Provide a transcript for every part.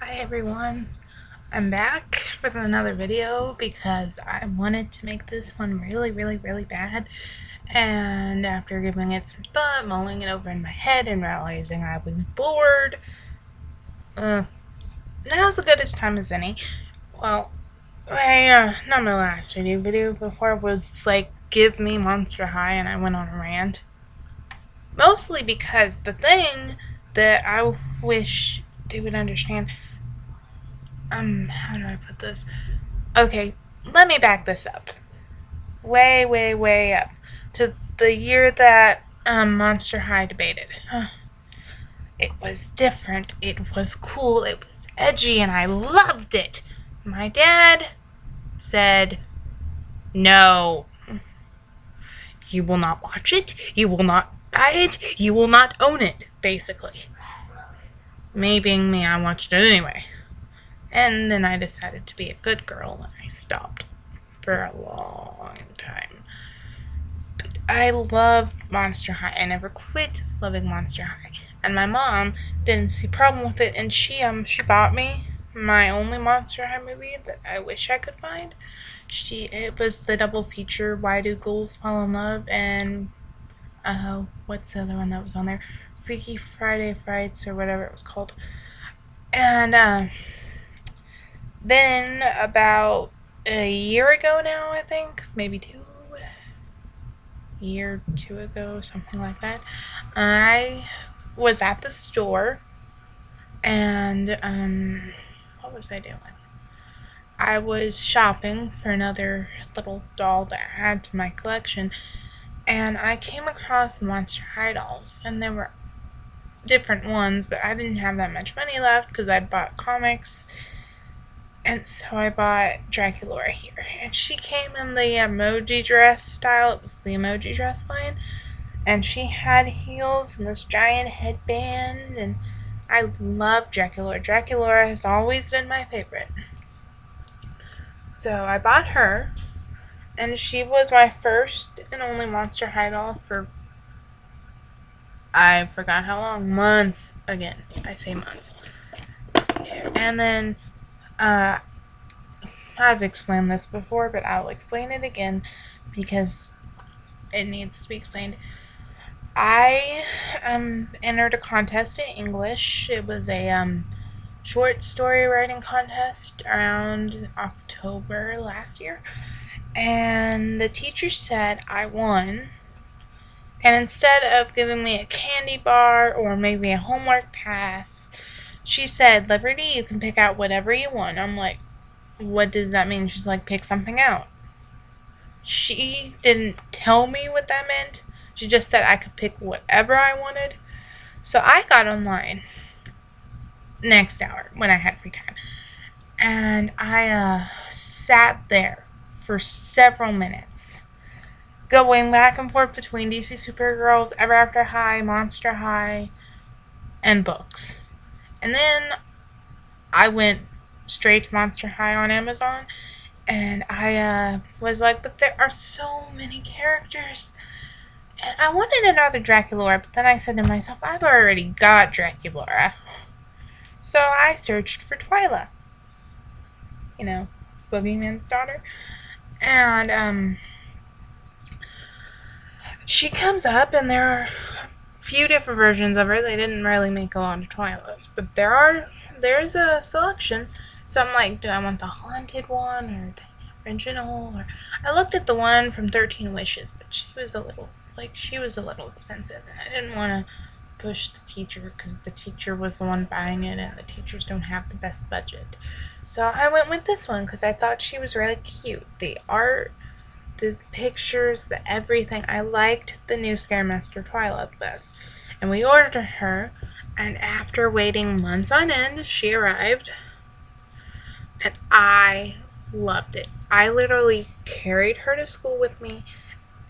Hi everyone, I'm back with another video because I wanted to make this one really bad, and after giving it some thought, mulling it over in my head and realizing I was bored, now's as good a time as any. Well, not my last video before was like give me Monster High and I went on a rant. Mostly because the thing that I wish they would understand, how do I put this? Okay, let me back this up. Way up. To the year that Monster High debated. It was different, it was cool, it was edgy, and I loved it. My dad said, no. You will not watch it, you will not buy it, you will not own it, basically. Me being me, I watched it anyway. And then I decided to be a good girl and I stopped for a long time. But I loved Monster High. I never quit loving Monster High. And my mom didn't see a problem with it, and she bought me my only Monster High movie that I wish I could find. It was the double feature, Why Do Ghouls Fall in Love, and what's the other one that was on there? Freaky Friday Frights or whatever it was called. And then about a year ago now, I think, maybe a year or two ago, something like that, I was at the store and what was I doing? I was shopping for another little doll that I had to my collection, and I came across the Monster High dolls, and there were different ones, but I didn't have that much money left because I'd bought comics. And so I bought Dracula here. And she came in the emoji dress style. It was the emoji dress line. And she had heels and this giant headband. And I love Dracula. Dracula has always been my favorite. So I bought her. And she was my first and only Monster High doll for, I forgot how long. Months. Again, I say months. And then I've explained this before, but I'll explain it again because it needs to be explained. I entered a contest in English. It was a short story writing contest around October last year, and the teacher said I won. And instead of giving me a candy bar or maybe a homework pass, she said, Liberty, you can pick out whatever you want. I'm like, what does that mean? She's like, pick something out. She didn't tell me what that meant. She just said I could pick whatever I wanted. So I got online next hour when I had free time. And I sat there for several minutes, going back and forth between DC Supergirls, Ever After High, Monster High, and books. And then I went straight to Monster High on Amazon, and I was like, but there are so many characters, and I wanted another Dracula, but then I said to myself, I've already got Dracula. So I searched for Twyla, Boogeyman's daughter, and she comes up, and there are a few different versions of her. They didn't really make a lot of Twylas, but there's a selection. So I'm like, do I want the haunted one or the original? Or I looked at the one from 13 Wishes, but she was a little expensive, and I didn't want to push the teacher because the teacher was the one buying it, and the teachers don't have the best budget. So I went with this one because I thought she was really cute. The art, the pictures, the everything. I liked the new Scaremaster Twyla the best. And we ordered her, and after waiting months on end, she arrived. And I loved it. I literally carried her to school with me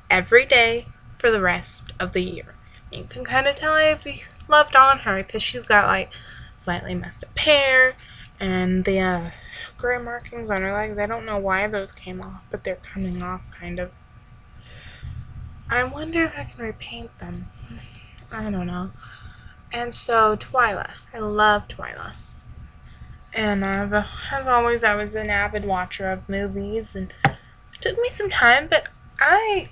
every day for the rest of the year. You can kind of tell I loved on her because she's got like slightly messed up hair and the gray markings on her legs. I don't know why those came off, but they're coming off kind of. I wonder if I can repaint them. I don't know. And so Twyla. I love Twyla. And as always, I was an avid watcher of movies, and it took me some time, but I,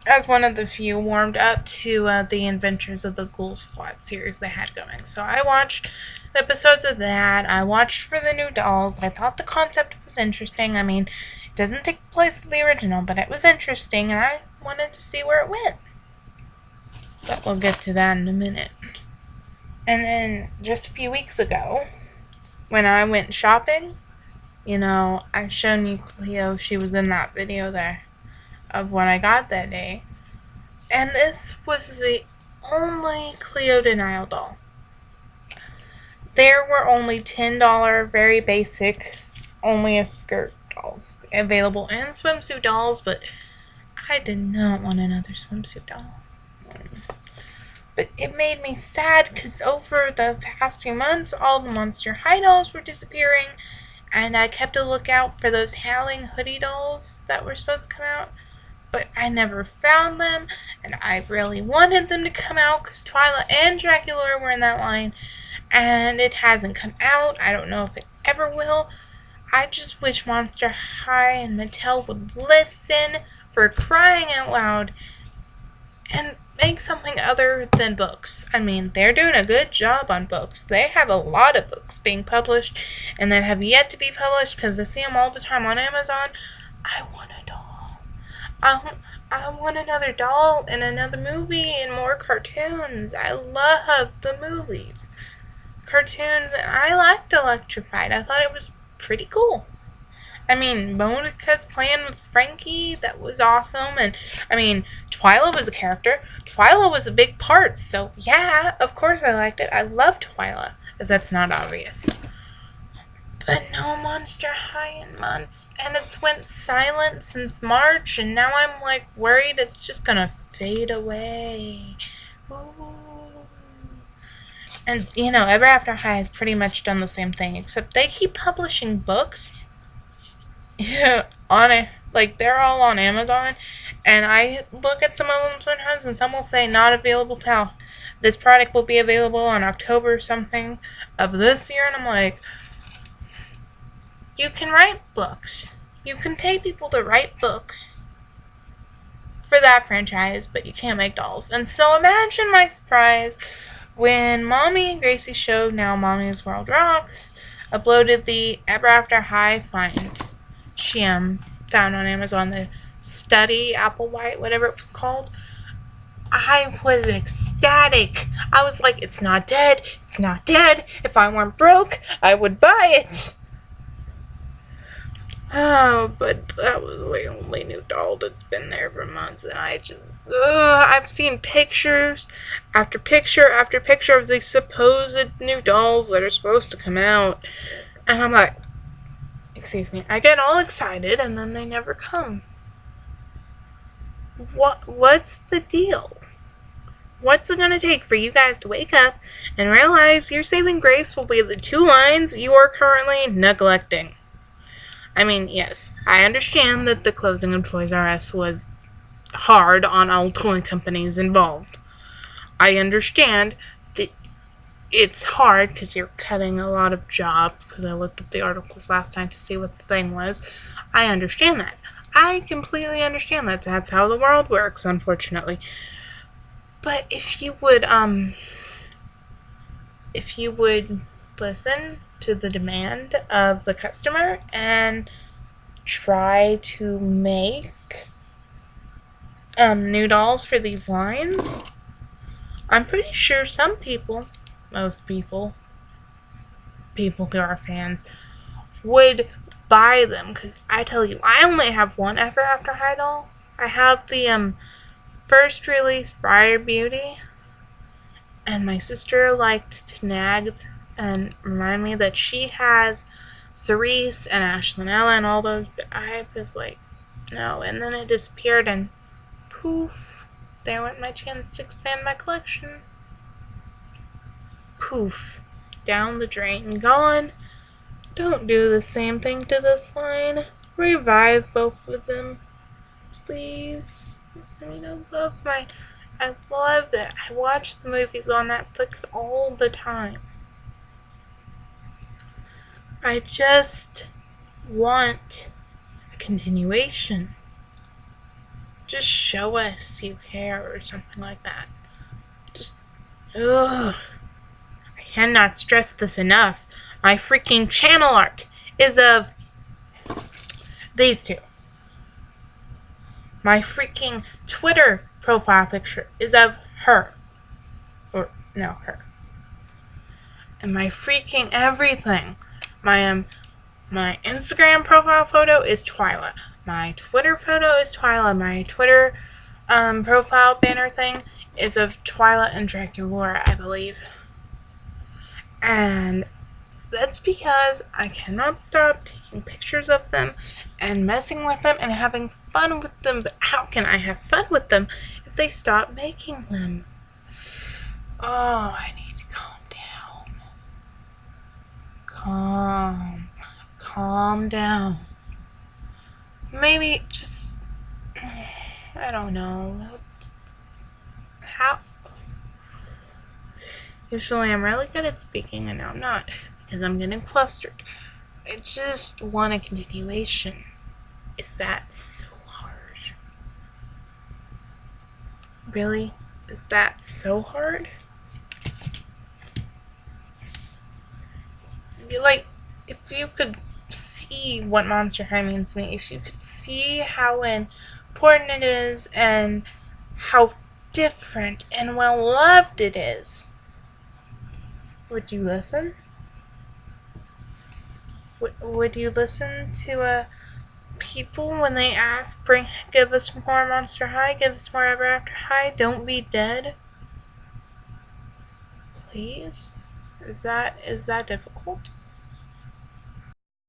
as one of the few, warmed up to the Adventures of the Ghoul Squad series they had going. So I watched the episodes of that. I watched for the new dolls. I thought the concept was interesting. I mean, it doesn't take place in the original, but it was interesting, and I wanted to see where it went. But we'll get to that in a minute. And then just a few weeks ago, when I went shopping, I've shown you Cleo. She was in that video there of what I got that day. And this was the only Cleo denial doll. There were only $10 very basic, only a skirt dolls available, and swimsuit dolls, but I did not want another swimsuit doll. But it made me sad because over the past few months, all the Monster High dolls were disappearing, and I kept a lookout for those Howling Hoodie dolls that were supposed to come out, but I never found them, and I really wanted them to come out because Twyla and Dracula were in that line, and it hasn't come out. I don't know if it ever will. I just wish Monster High and Mattel would listen, for crying out loud, and make something other than books. I mean, they're doing a good job on books. They have a lot of books being published and that have yet to be published because I see them all the time on Amazon. I want a doll. I want another doll and another movie and more cartoons. I love the movies. Cartoons, and I liked Electrified. I thought it was pretty cool. I mean, Monica's playing with Frankie, that was awesome, and, I mean, Twyla was a character. Twyla was a big part, so, yeah, of course I liked it. I love Twyla, if that's not obvious. But no Monster High in months, and it's went silent since March, and now I'm, worried it's just gonna fade away. Ooh. And, Ever After High has pretty much done the same thing, except they keep publishing books. Yeah, on it, they're all on Amazon, and I look at some of them sometimes, and some will say not available till this product will be available on October something of this year, and I'm like, you can write books, you can pay people to write books for that franchise, but you can't make dolls. And so imagine my surprise when Mommy and Gracie's show, Now Mommy's World Rocks, uploaded the Ever After High find. She found on Amazon the Study Apple White, whatever it was called. I was ecstatic. I was like, it's not dead. It's not dead. If I weren't broke, I would buy it. Oh, but that was the only new doll that's been there for months, and I've seen pictures after picture after picture of these supposed new dolls that are supposed to come out, and I'm like, excuse me, I get all excited and then they never come. What's the deal? What's it gonna take for you guys to wake up and realize your saving grace will be the 2 lines you are currently neglecting? I mean, yes, I understand that the closing of Toys R Us was hard on all toy companies involved. I understand that it's hard because you're cutting a lot of jobs, because I looked up the articles last night to see what the thing was. I understand that. I completely understand that. That's how the world works, unfortunately. But if you would listen to the demand of the customer and try to make new dolls for these lines, I'm pretty sure some people, most people who are fans, would buy them. Because I tell you, I only have one Ever After High doll. I have the first release Briar Beauty, and my sister liked to nag and remind me that she has Cerise and Ashlanella and all those, but I was like, no. And then it disappeared, and poof, there went my chance to expand my collection. Poof, down the drain, gone. Don't do the same thing to this line. Revive both of them, please. I mean, I love that. I watch the movies on Netflix all the time. I just want a continuation. Just show us you care or something like that. Just, ugh. I cannot stress this enough. My freaking channel art is of these two. My freaking Twitter profile picture is of her. Or, no, her. And my freaking everything. My Instagram profile photo is Twyla. My Twitter photo is Twyla. My Twitter profile banner thing is of Twyla and Draculaura, I believe. And that's because I cannot stop taking pictures of them and messing with them and having fun with them. But how can I have fun with them if they stop making them? Oh, I need to calm down. Calm down. Maybe just, I don't know. How? Usually I'm really good at speaking and now I'm not because I'm getting flustered. I just want a continuation. Is that so hard? Really? Is that so hard? Like, if you could see what Monster High means to me, if you could see how important it is and how different and well loved it is, would you listen? Would you listen to people when they ask, give us more Monster High, give us more Ever After High, don't be dead? Please? Is that difficult?